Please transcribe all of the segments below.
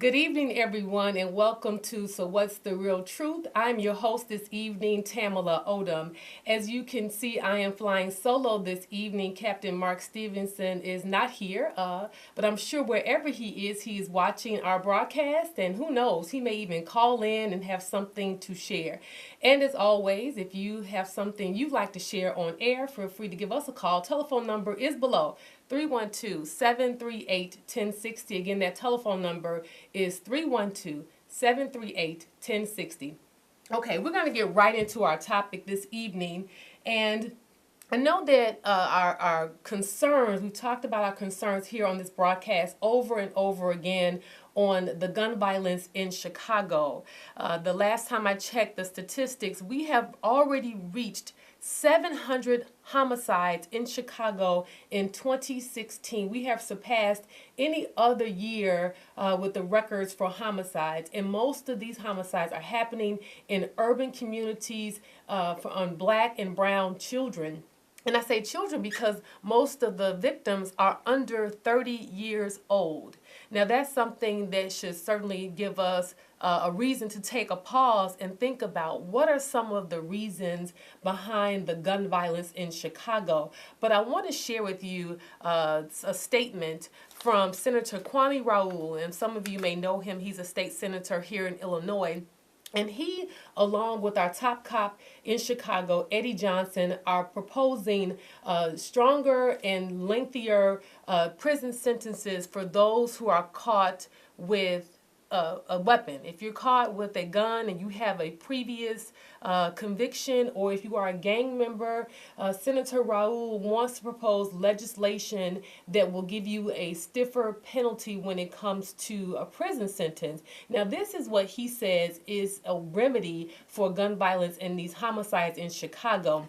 Good evening, everyone, and welcome to So What's the Real Truth? I'm your host this evening, Tamala Odom. As you can see, I am flying solo this evening. Captain Mark Stevenson is not here, but I'm sure wherever he is watching our broadcast, and who knows, he may even call in and have something to share. And as always, if you have something you'd like to share on air, feel free to give us a call. Telephone number is below. 312-738-1060. Again, that telephone number is 312-738-1060. Okay, we're going to get right into our topic this evening. And I know that our concerns, we talked about our concerns here on this broadcast over and over again on the gun violence in Chicago. The last time I checked the statistics, we have already reached 700 homicides in Chicago in 2016. We have surpassed any other year with the records for homicides. And most of these homicides are happening in urban communities on black and brown children. And I say children because most of the victims are under 30 years old. Now, that's something that should certainly give us a reason to take a pause and think about what are some of the reasons behind the gun violence in Chicago. But I want to share with you a statement from Senator Kwame Raoul, and some of you may know him. He's a state senator here in Illinois. And he, along with our top cop in Chicago, Eddie Johnson, are proposing stronger and lengthier prison sentences for those who are caught with a weapon. If you're caught with a gun and you have a previous conviction, or if you are a gang member, Senator Raoul wants to propose legislation that will give you a stiffer penalty when it comes to a prison sentence. Now, this is what he says is a remedy for gun violence and these homicides in Chicago.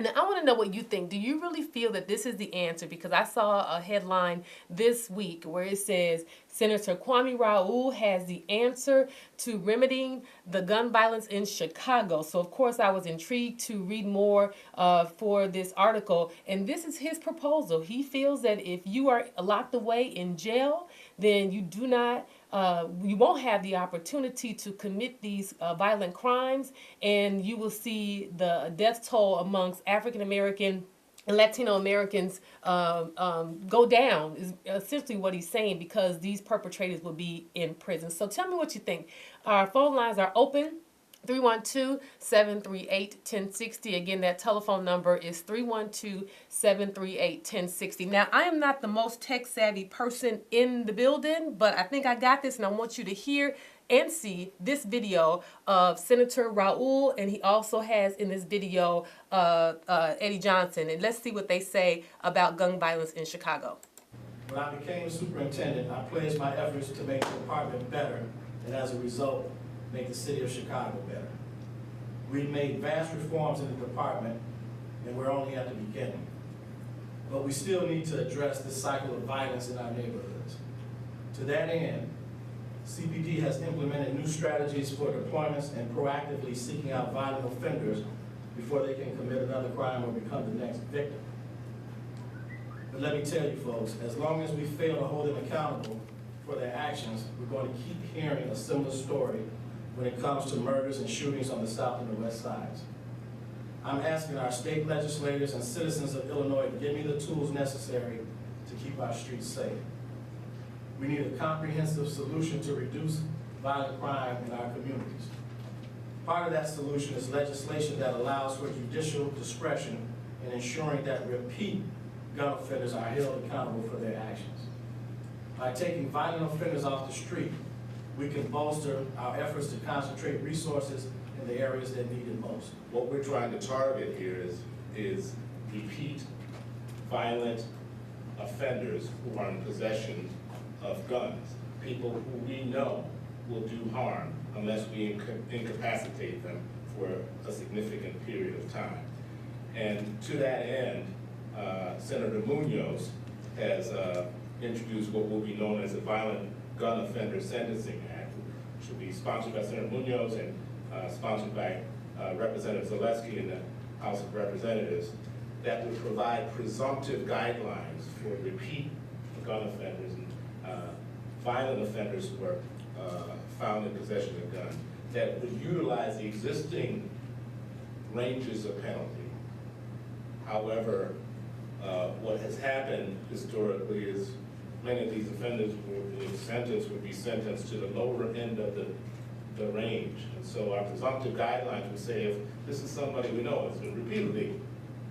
Now, I want to know what you think. Do you really feel that this is the answer? Because I saw a headline this week where it says Senator Kwame Raoul has the answer to remedying the gun violence in Chicago. So, of course, I was intrigued to read more for this article. And this is his proposal. He feels that if you are locked away in jail, then you do not you won't have the opportunity to commit these violent crimes, and you will see the death toll amongst African American and Latino Americans go down, is essentially what he's saying, because these perpetrators will be in prison. So tell me what you think. Our phone lines are open. 312-738-1060. Again, that telephone number is 312-738-1060. Now, I am not the most tech-savvy person in the building, but I think I got this, and I want you to hear and see this video of Senator Raoul, and he also has in this video Eddie Johnson. And let's see what they say about gun violence in Chicago. When I became superintendent, I pledged my efforts to make the department better, and as a result, make the city of Chicago better. We made vast reforms in the department, and we're only at the beginning. But we still need to address this cycle of violence in our neighborhoods. To that end, CPD has implemented new strategies for deployments and proactively seeking out violent offenders before they can commit another crime or become the next victim. But let me tell you folks, as long as we fail to hold them accountable for their actions, we're going to keep hearing a similar story when it comes to murders and shootings on the South and the West Sides. I'm asking our state legislators and citizens of Illinois to give me the tools necessary to keep our streets safe. We need a comprehensive solution to reduce violent crime in our communities. Part of that solution is legislation that allows for judicial discretion in ensuring that repeat gun offenders are held accountable for their actions. By taking violent offenders off the street, we can bolster our efforts to concentrate resources in the areas that need it most. What we're trying to target here is repeat violent offenders who are in possession of guns, people who we know will do harm unless we incapacitate them for a significant period of time. And to that end, Senator Munoz has introduced what will be known as a Violent Gun Offender Sentencing Act, which will be sponsored by Senator Munoz and sponsored by Representative Zaleski in the House of Representatives, that will provide presumptive guidelines for repeat gun offenders and violent offenders who are found in possession of a gun that would utilize the existing ranges of penalty. However, what has happened historically is many of these offenders would be sentenced to the lower end of the range. And so our presumptive guidelines would say if this is somebody we know has been repeatedly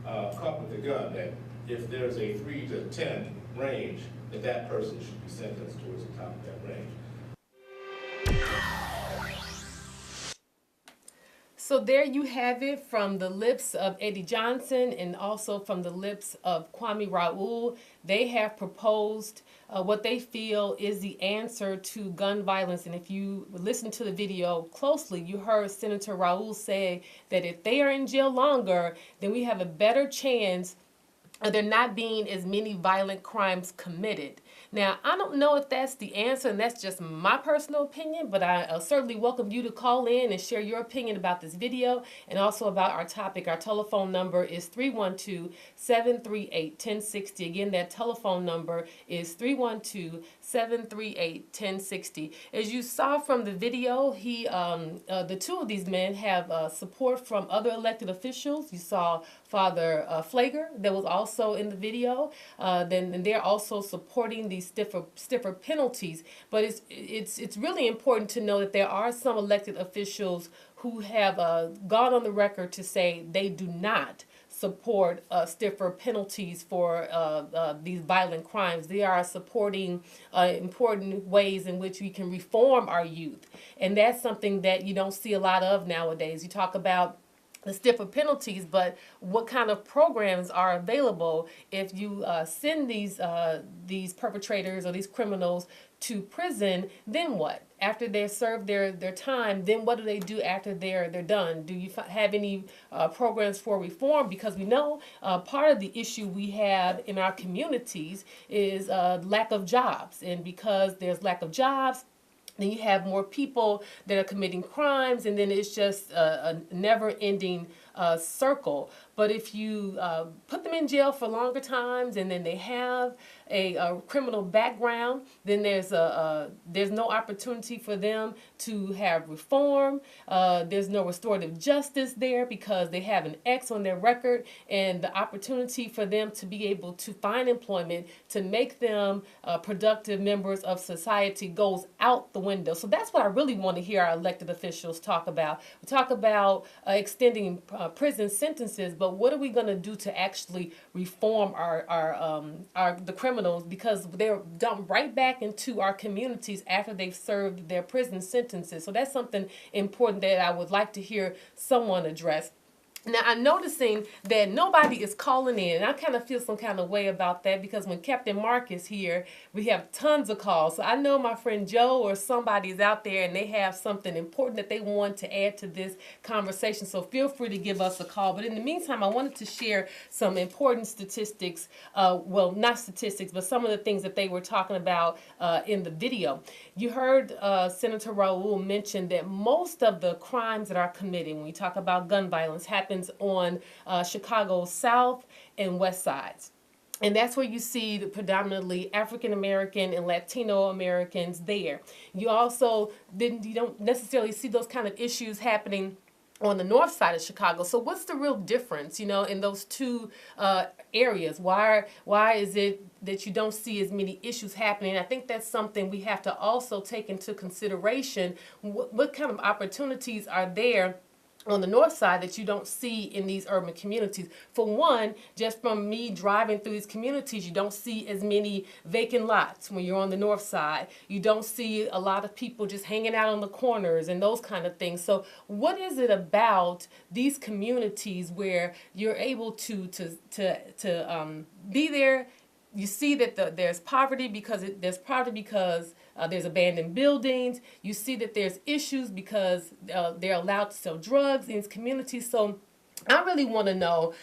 caught with a gun, that if there's a 3 to 10 range, that person should be sentenced towards the top of that range. So there you have it from the lips of Eddie Johnson and also from the lips of Kwame Raoul. They have proposed what they feel is the answer to gun violence. And if you listen to the video closely, you heard Senator Raoul say that if they are in jail longer, then we have a better chance of there not being as many violent crimes committed. Now, I don't know if that's the answer, and that's just my personal opinion, but I certainly welcome you to call in and share your opinion about this video and also about our topic. Our telephone number is 312-738-1060. Again, that telephone number is 312-738-1060. As you saw from the video, the two of these men have support from other elected officials. You saw Father Flager that was also in the video. Then they're also supporting these stiffer penalties. But it's really important to know that there are some elected officials who have gone on the record to say they do not support stiffer penalties for these violent crimes. They are supporting important ways in which we can reform our youth. And that's something that you don't see a lot of nowadays. You talk about the stiffer penalties, but what kind of programs are available if you send these perpetrators or these criminals to prison? Then what? After they serve their time, then what do they do after they're done? Do you have any programs for reform? Because we know part of the issue we have in our communities is lack of jobs, and because there's lack of jobs, then you have more people that are committing crimes, and then it's just a never-ending circle. But if you put them in jail for longer times, and then they have a criminal background, then there's no opportunity for them to have reform. There's no restorative justice there because they have an X on their record, and the opportunity for them to be able to find employment to make them productive members of society goes out the window. So that's what I really want to hear our elected officials talk about. We talk about extending prison sentences, but what are we going to do to actually reform the criminals, because they're dumped right back into our communities after they've served their prison sentences. So that's something important that I would like to hear someone address. Now, I'm noticing that nobody is calling in, and I kind of feel some kind of way about that, because when Captain Mark is here, we have tons of calls. So I know my friend Joe or somebody is out there and they have something important that they want to add to this conversation. So feel free to give us a call. But in the meantime, I wanted to share some important statistics. Well, not statistics, but some of the things that they were talking about in the video. You heard Senator Raoul mention that most of the crimes that are committed, when we talk about gun violence, happen on Chicago's south and west sides. And that's where you see the predominantly African American and Latino Americans there. You don't necessarily see those kind of issues happening on the north side of Chicago. So what's the real difference, in those two areas? Why is it that you don't see as many issues happening? I think that's something we have to also take into consideration. What kind of opportunities are there on the north side that you don't see in these urban communities? For one, just from me driving through these communities, you don't see as many vacant lots when you're on the north side. You don't see a lot of people just hanging out on the corners and those kind of things. So what is it about these communities where you're able to be there? You see that there's poverty because there's abandoned buildings. You see that there's issues because they're allowed to sell drugs in these communities. So I really want to know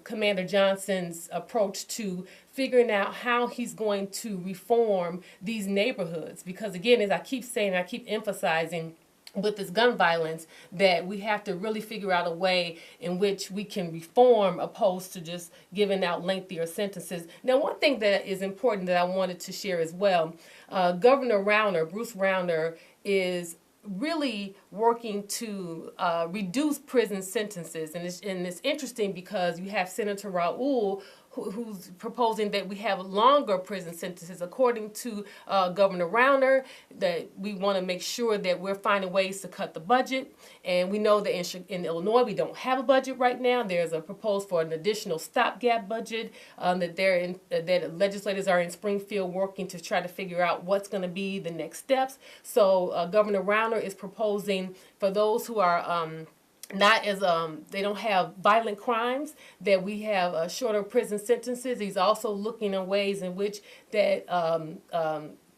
Commander Johnson's approach to figuring out how he's going to reform these neighborhoods. Because again, as I keep saying, I keep emphasizing, with this gun violence, that we have to really figure out a way in which we can reform opposed to just giving out lengthier sentences. Now, one thing that is important that I wanted to share as well, Governor Rauner, Bruce Rauner, is really working to reduce prison sentences. And it's interesting because you have Senator Raul who's proposing that we have longer prison sentences. According to Governor Rauner, that we want to make sure that we're finding ways to cut the budget. And we know that in Illinois, we don't have a budget right now. There's a proposal for an additional stopgap budget that legislators are in Springfield working to try to figure out what's going to be the next steps. So Governor Rauner is proposing for those who are not as they don't have violent crimes, that we have shorter prison sentences. He's also looking at ways in which that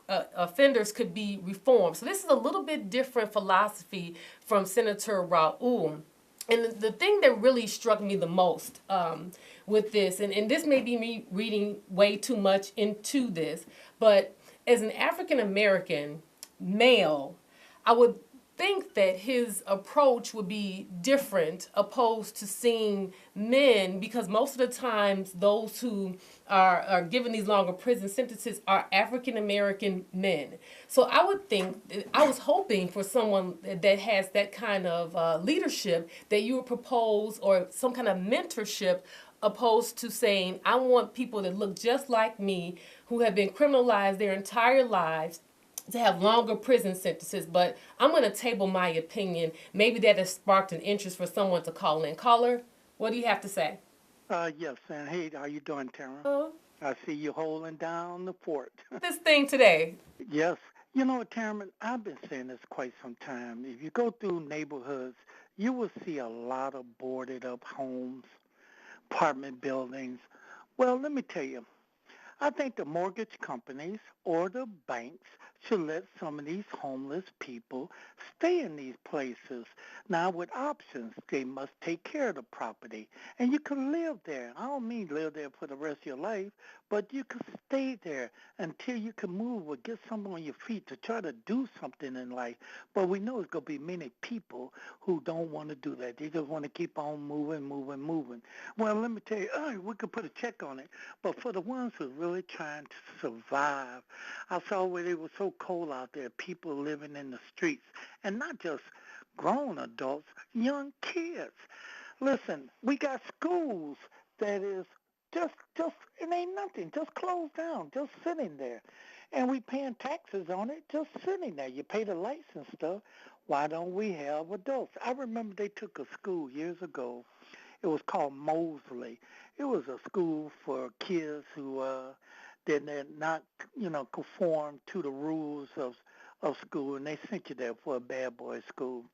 offenders could be reformed. So this is a little bit different philosophy from Senator Raul. And the thing that really struck me the most with this, and this may be me reading way too much into this, but as an African American male, I would think that his approach would be different opposed to seeing men, because most of the times those who are given these longer prison sentences are African American men. So I would think, I was hoping for someone that has that kind of leadership, that you would propose, or some kind of mentorship, opposed to saying, I want people that look just like me, who have been criminalized their entire lives, to have longer prison sentences. But I'm going to table my opinion. Maybe that has sparked an interest for someone to call in. Caller, what do you have to say? Yes, and hey, how you doing, Tara? Oh, I see you holding down the fort. this thing today. Yes. You know, Tara, I've been saying this quite some time. If you go through neighborhoods, you will see a lot of boarded up homes, apartment buildings. Well, let me tell you, I think the mortgage companies or the banks should let some of these homeless people stay in these places. Now, with options, they must take care of the property. And you can live there. I don't mean live there for the rest of your life, but you can stay there until you can move or get something on your feet to try to do something in life. But we know there's going to be many people who don't want to do that. They just want to keep on moving. Well, let me tell you, we could put a check on it. But for the ones who are really trying to survive, I saw where they were so cold out there, people living in the streets, and not just grown adults, young kids. Listen, we got schools that is just it ain't nothing, just closed down, just sitting there. And we paying taxes on it, just sitting there. You pay the license stuff. Why don't we have adults? I remember they took a school years ago. It was called Mosley. It was a school for kids who did not, conform to the rules of school, and they sent you there for a bad boy school.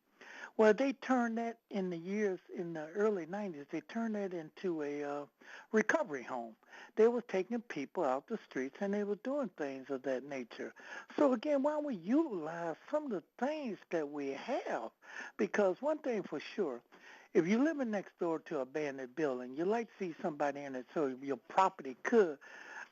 Well, they turned that in the early 90s, they turned that into a recovery home. They were taking people out the streets, and they were doing things of that nature. So again, why don't we utilize some of the things that we have? Because one thing for sure, if you're living next door to an abandoned building, you like to see somebody in it so your property could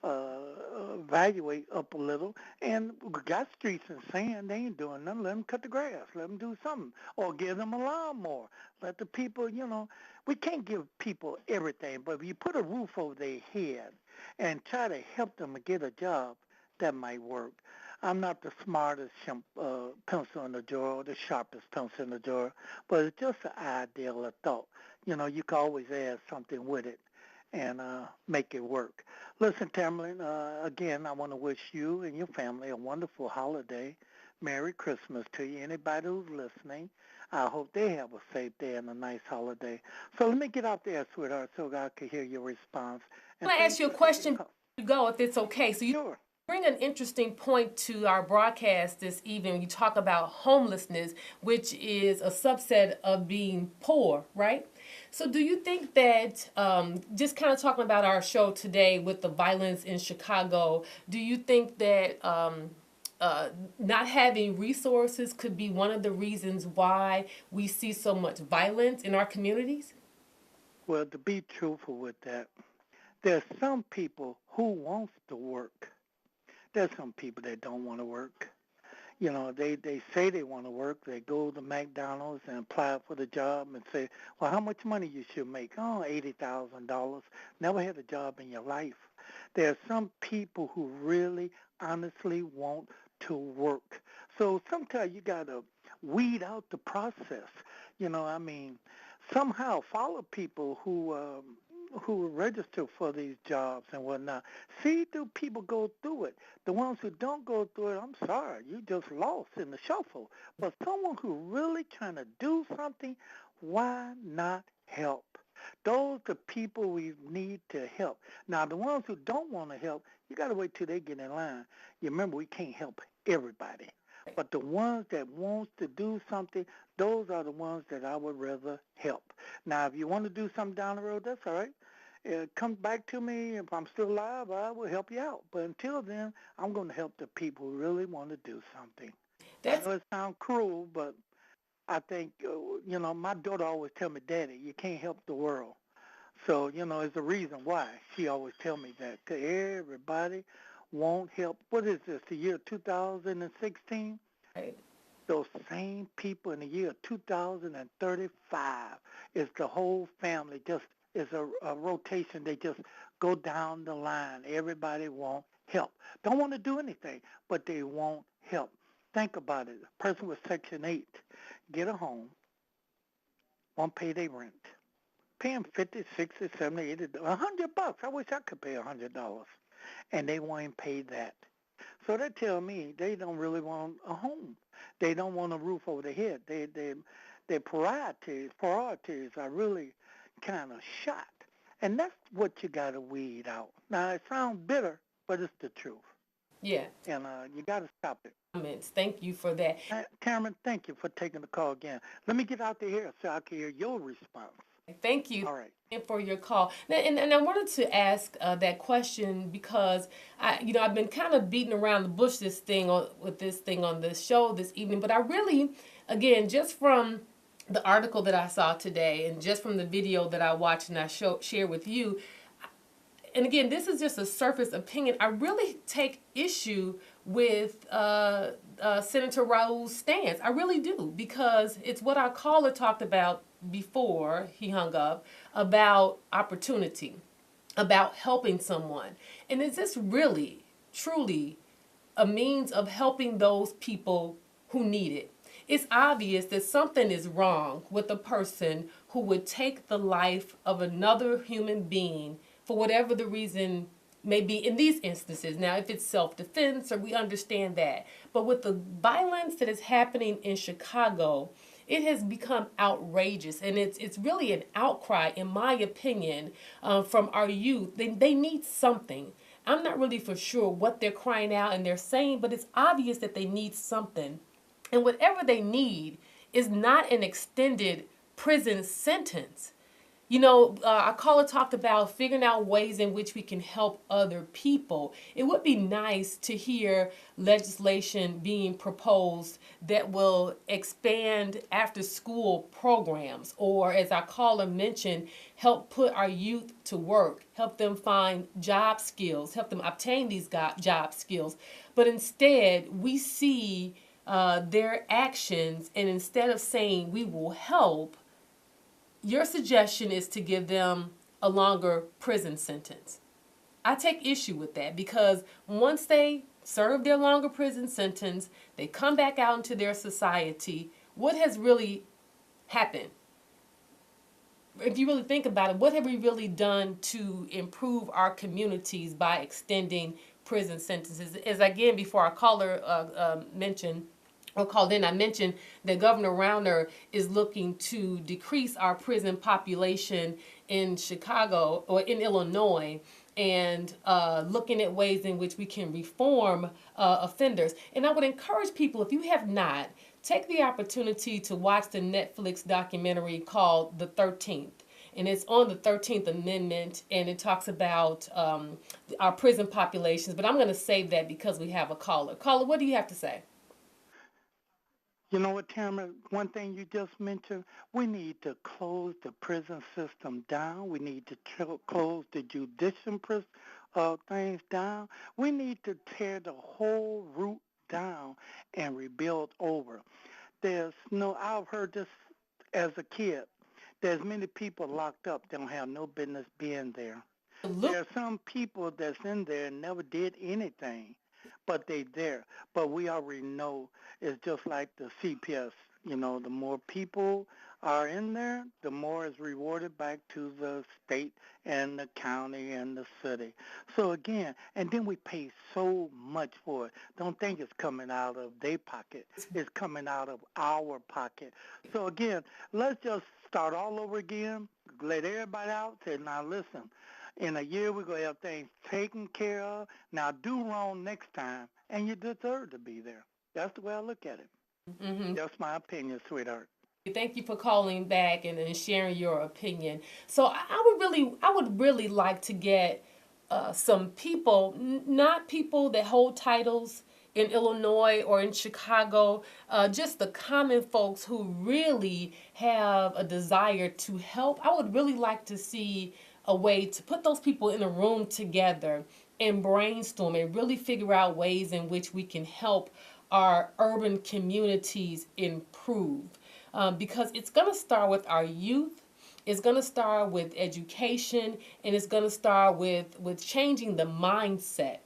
evaluate up a little. And we got streets and sand. They ain't doing nothing. Let them cut the grass. Let them do something. Or give them a lawnmower. Let the people, we can't give people everything. But if you put a roof over their head and try to help them get a job, that might work. I'm not the smartest pencil in the drawer or the sharpest pencil in the drawer, but it's just an ideal, a thought. You can always add something with it and make it work. Listen, Tamlin, again, I want to wish you and your family a wonderful holiday. Merry Christmas to you. Anybody who's listening, I hope they have a safe day and a nice holiday. So let me get out there, sweetheart, so I can hear your response. I'm going to ask you a question before you go, if it's okay. So you Sure. bring an interesting point to our broadcast this evening. You talk about homelessness, which is a subset of being poor, right? So do you think that, just kind of talking about our show today with the violence in Chicago, do you think that not having resources could be one of the reasons why we see so much violence in our communities? Well, to be truthful with that, there's some people who wants to work. There's some people that don't want to work. They say they want to work. They go to McDonald's and apply for the job and say, well, how much money you should make? Oh, $80,000. Never had a job in your life. There are some people who really honestly want to work. So sometimes you got to weed out the process. I mean, somehow follow people who register for these jobs and whatnot. See, do people go through it? The ones who don't go through it, I'm sorry, you just lost in the shuffle. But someone who really trying to do something, why not help? Those are people we need to help. Now, the ones who don't want to help, you got to wait till they get in line. You remember, we can't help everybody. But the ones that wants to do something, those are the ones that I would rather help. Now, if you want to do something down the road, that's all right. Come back to me. If I'm still alive, I will help you out. But until then, I'm going to help the people who really want to do something. I That's know it sounds cruel, but I think, my daughter always tell me, Daddy, you can't help the world. So, it's the reason why she always tell me that. 'Cause everybody won't help. What is this, the year 2016? right. Those same people in the year 2035 is the whole family. Just is a rotation. They just go down the line. Everybody won't help. Don't want to do anything, but they won't help. Think about it. A person with Section 8 get a home, won't pay their rent. Pay them 50, 60, 70, 80, $100. I wish I could pay $100. And they won't even pay that. So they tell me they don't really want a home. They don't want a roof over their head. Their priorities are really kind of shot. And that's what you got to weed out. Now, it sounds bitter, but it's the truth. Yeah. And you got to stop it. Comments. Thank you for that. Cameron, thank you for taking the call again. Let me get out there here so I can hear your response. Thank you All right. for your call. And I wanted to ask that question because I've been kind of beating around the bush with this thing on this show this evening, but I really, again, just from the article that I saw today and just from the video that I watched and share with you, and again, this is just a surface opinion. I really take issue with Senator Raul's stance. I really do, because it's what our caller talked about before he hung up, about opportunity, about helping someone. And is this really, truly a means of helping those people who need it? It's obvious that something is wrong with a person who would take the life of another human being for whatever the reason may be in these instances. Now, if it's self-defense, or we understand that. But with the violence that is happening in Chicago, it has become outrageous, and it's really an outcry, in my opinion, from our youth. They need something. I'm not really for sure what they're crying out and they're saying, but it's obvious that they need something. And whatever they need is not an extended prison sentence. Our caller talked about figuring out ways in which we can help other people. It would be nice to hear legislation being proposed that will expand after-school programs, or, as our caller mentioned, help put our youth to work, help them find job skills, help them obtain these job skills. But instead, we see their actions, and instead of saying we will help, your suggestion is to give them a longer prison sentence. I take issue with that, because once they serve their longer prison sentence, they come back out into their society. What has really happened? If you really think about it, what have we really done to improve our communities by extending prison sentences? As again, before our caller mentioned, or called in, I mentioned that Governor Rauner is looking to decrease our prison population in Chicago, or in Illinois, and looking at ways in which we can reform offenders. And I would encourage people, if you have not, take the opportunity to watch the Netflix documentary called The 13th. And it's on the 13th Amendment, and it talks about our prison populations. But I'm going to save that because we have a caller. Caller, what do you have to say? You know what, Tamara? One thing you just mentioned, we need to close the prison system down. We need to close the judicial things down. We need to tear the whole root down and rebuild over. There's no, I've heard this as a kid. There's many people locked up that don't have no business being there. Look, There are some people that's in there and never did anything, but they there. But we already know it's just like the CPS. You know, the more people are in there, the more is rewarded back to the state and the county and the city. So again, and then we pay so much for it. Don't think it's coming out of their pocket. It's coming out of our pocket. So again, let's just start all over again. Let everybody out. Say, now listen, in a year, we're going to have things taken care of. Now, do wrong next time, and you deserve to be there. That's the way I look at it. mhm. That's my opinion, sweetheart. Thank you for calling back and sharing your opinion. So I would really like to get some people, not people that hold titles in Illinois or in Chicago, just the common folks who really have a desire to help. I would really like to see a way to put those people in a room together and brainstorm and really figure out ways in which we can help our urban communities improve. Because it's going to start with our youth. It's going to start with education, and it's going to start with changing the mindset.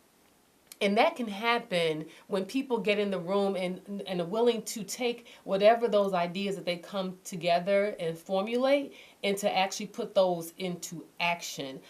And that can happen when people get in the room and are willing to take whatever those ideas that they come together and formulate and to actually put those into action.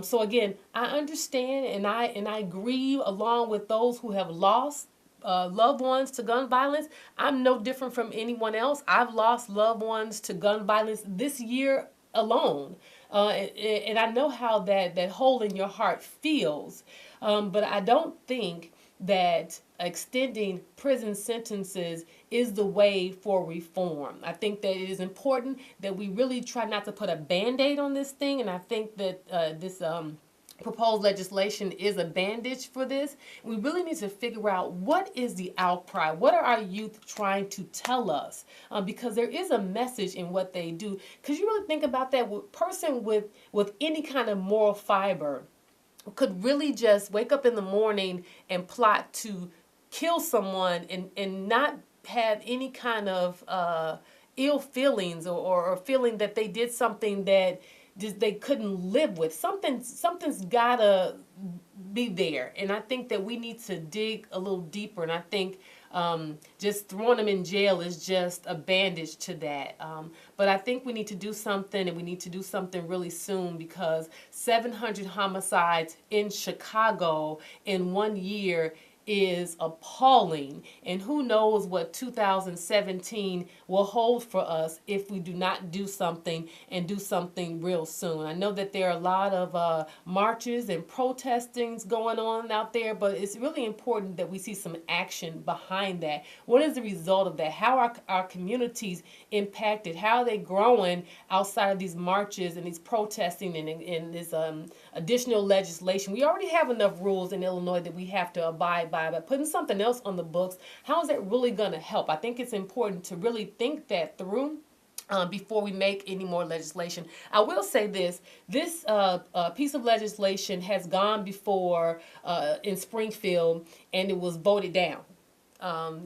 So again, I understand and I grieve along with those who have lost loved ones to gun violence. I'm no different from anyone else. I've lost loved ones to gun violence this year alone. And I know how that hole in your heart feels. But I don't think that extending prison sentences is the way for reform. I think that it is important that we really try not to put a Band-Aid on this thing. And I think that this proposed legislation is a bandage for this. We really need to figure out what is the outcry. What are our youth trying to tell us? Because there is a message in what they do. Because you really think about that, person with any kind of moral fiber could really just wake up in the morning and plot to kill someone and not have any kind of ill feelings or feeling that they did something that just they couldn't live with. Something's gotta be there, and I think that we need to dig a little deeper. And I think just throwing them in jail is just a bandage to that. But I think we need to do something, and we need to do something really soon, because 700 homicides in Chicago in 1 year is appalling, and who knows what 2017 will hold for us if we do not do something and do something real soon. I know that there are a lot of marches and protestings going on out there, but it's really important that we see some action behind that. What is the result of that? How are our communities impacted? How are they growing outside of these marches and these protesting and this additional legislation? We already have enough rules in Illinois that we have to abide by, but putting something else on the books, how is that really going to help? I think it's important to really think that through before we make any more legislation. I will say this piece of legislation has gone before in Springfield, and it was voted down.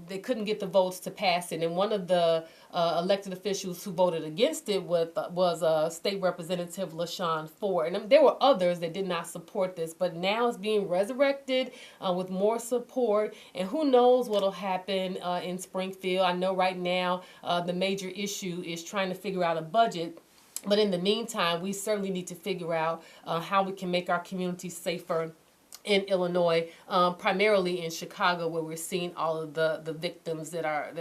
They couldn't get the votes to pass it, and one of the elected officials who voted against it was State Representative LaShawn Ford. And there were others that did not support this, but now it's being resurrected with more support, and who knows what will happen in Springfield. I know right now the major issue is trying to figure out a budget. But in the meantime, we certainly need to figure out how we can make our communities safer in Illinois, primarily in Chicago, where we're seeing all of the victims that are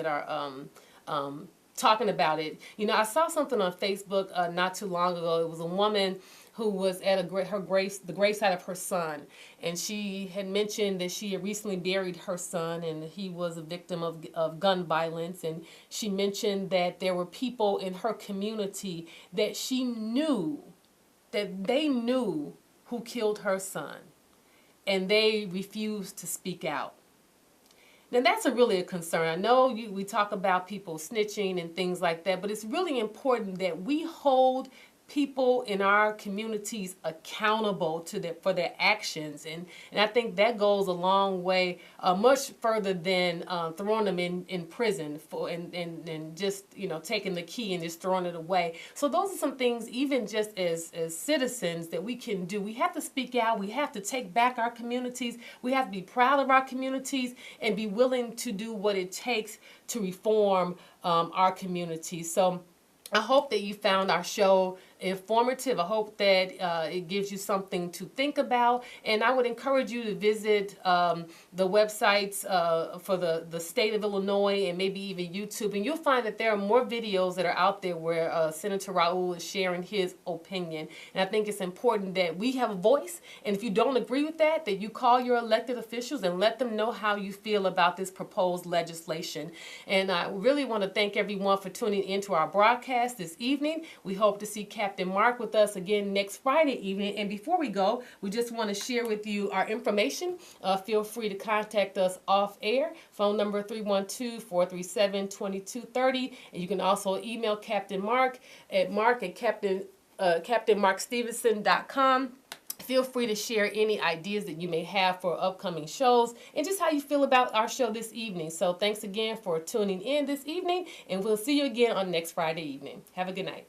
talking about it. You know, I saw something on Facebook not too long ago. It was a woman who was at the graveside of her son, and she had mentioned that she had recently buried her son, and he was a victim of gun violence. And she mentioned that there were people in her community that she knew, that they knew who killed her son, and they refused to speak out. Now that's really a concern. I know we talk about people snitching and things like that, but it's really important that we hold people in our communities accountable for their actions, and I think that goes a long way, much further than throwing them in prison and just taking the key and just throwing it away. So those are some things, even just as citizens, that we can do. We have to speak out. We have to take back our communities. We have to be proud of our communities and be willing to do what it takes to reform our communities. So I hope that you found our show informative. I hope that it gives you something to think about. And I would encourage you to visit the websites for the state of Illinois and maybe even YouTube. And you'll find that there are more videos that are out there where Senator Raul is sharing his opinion. And I think it's important that we have a voice. And if you don't agree with that you call your elected officials and let them know how you feel about this proposed legislation. And I really want to thank everyone for tuning into our broadcast this evening. We hope to see Captain Mark with us again next Friday evening. And before we go, we just want to share with you our information. Feel free to contact us off air. Phone number 312-437-2230. And you can also email Captain Mark at captainmarkstevenson.com. Feel free to share any ideas that you may have for upcoming shows and just how you feel about our show this evening. So thanks again for tuning in this evening, and we'll see you again on next Friday evening. Have a good night.